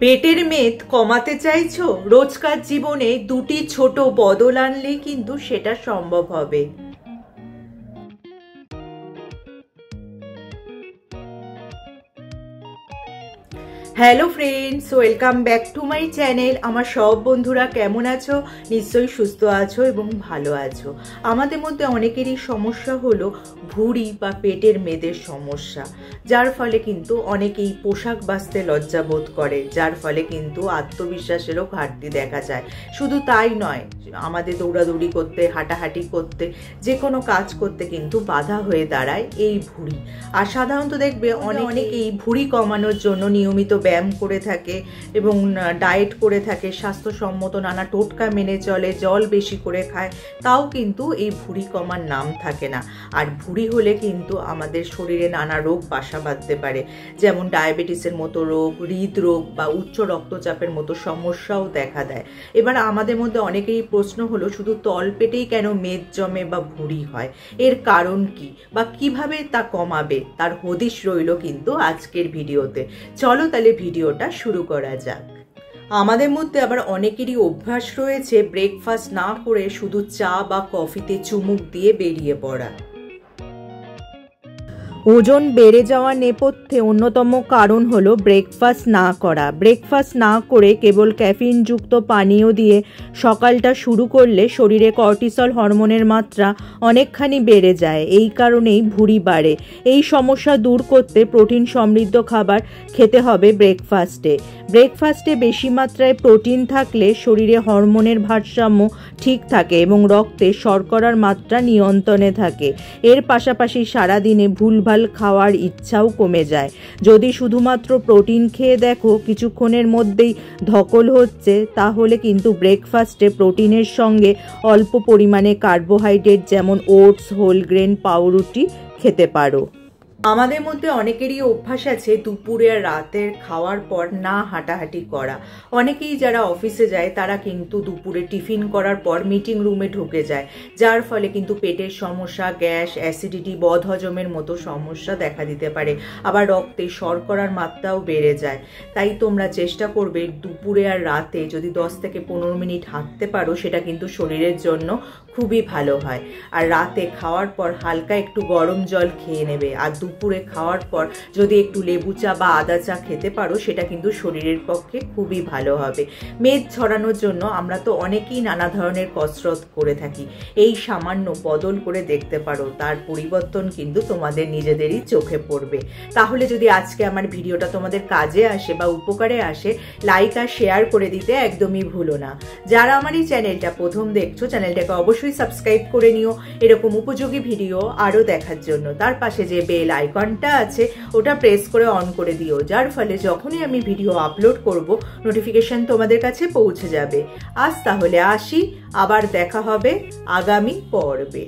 পেটের মেদ কমাতে চাইছো? রোজকার জীবনে দুটি ছোট বদল আনলেই কিন্তু সেটা সম্ভব হবে। Hello friends, welcome back to my channel. আমার সব বন্ধুরা কেমন আছো? নিশ্চয়ই সুস্থ আছো এবং ভালো আছো। আমাদের মধ্যে অনেকেরই সমস্যা হলো ভুঁড়ি বা পেটের মেদের সমস্যা, যার ফলে কিন্তু অনেকেই পোশাক বাছতে লজ্জা বোধ করে, যার ফলে কিন্তু আত্মবিশ্বাসেরও ঘাটতি দেখা যায়। শুধু তাই নয়, আমাদের দৌড়াদৌড়ি করতে, হাঁটাহাঁটি করতে, যে কোনো কাজ করতে কিন্তু বাধা হয়ে দাঁড়ায় এই ভুঁড়ি। আর সাধারণত দেখবে অনেকেই ভুঁড়ি কমানোর জন্য নিয়মিত ব্যায়াম করে থাকে এবং ডায়েট করে থাকে, স্বাস্থ্যসম্মত নানা টোটকা মেনে চলে, জল বেশি করে খায়, তাও কিন্তু এই ভুঁড়ি কমার নাম থাকে না। আর ভুঁড়ি হলে কিন্তু আমাদের শরীরে নানা রোগ বাসা বাঁধতে পারে, যেমন ডায়াবেটিসের মতো রোগ, হৃদরোগ বা উচ্চ রক্তচাপের মতো সমস্যাও দেখা দেয়। এবার আমাদের মধ্যে অনেকেই প্রশ্ন হলো, শুধু তলপেটেই কেন মেদ জমে বা ভুঁড়ি হয়? এর কারণ কি বা কিভাবে তা কমাবে, তার হদিশ রইল কিন্তু আজকের ভিডিওতে। চলো তাহলে ভিডিওটা শুরু করা যাক। আমাদের মধ্যে আবার অনেকেরই অভ্যাস রয়েছে ব্রেকফাস্ট না করে শুধু চা বা কফিতে চুমুক দিয়ে বেরিয়ে পড়া। ওজন বেড়ে যাওয়ার নেপথ্যে অন্যতম কারণ হলো ব্রেকফাস্ট না করা। ব্রেকফাস্ট না করে কেবল ক্যাফিনযুক্ত পানীয় দিয়ে সকালটা শুরু করলে শরীরে কর্টিসল হরমোনের মাত্রা অনেকখানি বেড়ে যায়। এই কারণেই ভুঁড়ি বাড়ে। এই সমস্যা দূর করতে প্রোটিন সমৃদ্ধ খাবার খেতে হবে ব্রেকফাস্টে বেশি মাত্রায় প্রোটিন থাকলে শরীরে হরমোনের ভারসাম্য ঠিক থাকে এবং রক্তে শর্করার মাত্রা নিয়ন্ত্রণে থাকে। এর পাশাপাশি সারাদিনে ভুলভাল খাওয়ার ইচ্ছাও কমে যায়। যদি শুধুমাত্র প্রোটিন খেয়ে দেখো কিছুক্ষণের মধ্যেই ধকল হচ্ছে, তাহলে কিন্তু ব্রেকফাস্টে প্রোটিনের সঙ্গে অল্প পরিমাণে কার্বোহাইড্রেট যেমন ওটস, হোলগ্রেন, পাউরুটি খেতে পারো। আমাদের মধ্যে অনেকেরই অভ্যাস আছে দুপুরে আর রাতের খাওয়ার পর না হাঁটাহাঁটি করা। অনেকেই যারা অফিসে যায় তারা কিন্তু দুপুরে টিফিন করার পর মিটিং রুমে ঢুকে যায়, যার ফলে কিন্তু পেটের সমস্যা, গ্যাস, অ্যাসিডিটি, বদহজমের মতো সমস্যা দেখা দিতে পারে। আবার রক্তে শর্করার মাত্রাও বেড়ে যায়। তাই তোমরা চেষ্টা করবে দুপুরে আর রাতে যদি 10 থেকে 15 মিনিট হাঁটতে পারো, সেটা কিন্তু শরীরের জন্য খুবই ভালো হয়। আর রাতে খাওয়ার পর হালকা একটু গরম জল খেয়ে নেবে। আর দুপুরে খাওয়ার পর যদি একটু লেবু চা বা আদা চা খেতে পারো, সেটা কিন্তু শরীরের পক্ষে খুবই ভালো হবে। মেদ ঝরানোর জন্য আমরা তো অনেকেই নানা ধরনের কসরত করে থাকি। এই সামান্য বদল করে দেখতে পারো, তার পরিবর্তন কিন্তু তোমাদের নিজেদেরই চোখে পড়বে। তাহলে যদি আজকে আমার ভিডিওটা তোমাদের কাজে আসে বা উপকারে আসে, লাইক আর শেয়ার করে দিতে একদমই ভুলো না। যারা আমার এই চ্যানেলটা প্রথম দেখছো, চ্যানেলটাকে অবশ্যই সাবস্ক্রাইব করে নিও এরকম উপযোগী ভিডিও আরও দেখার জন্য। তার পাশে যে বেল আইকনটা আছে ওটা প্রেস করে অন করে দিও, যার ফলে যখনই আমি ভিডিও আপলোড করব নোটিফিকেশন তোমাদের কাছে পৌঁছে যাবে। আজ তাহলে আসি, আবার দেখা হবে আগামী পর্বে।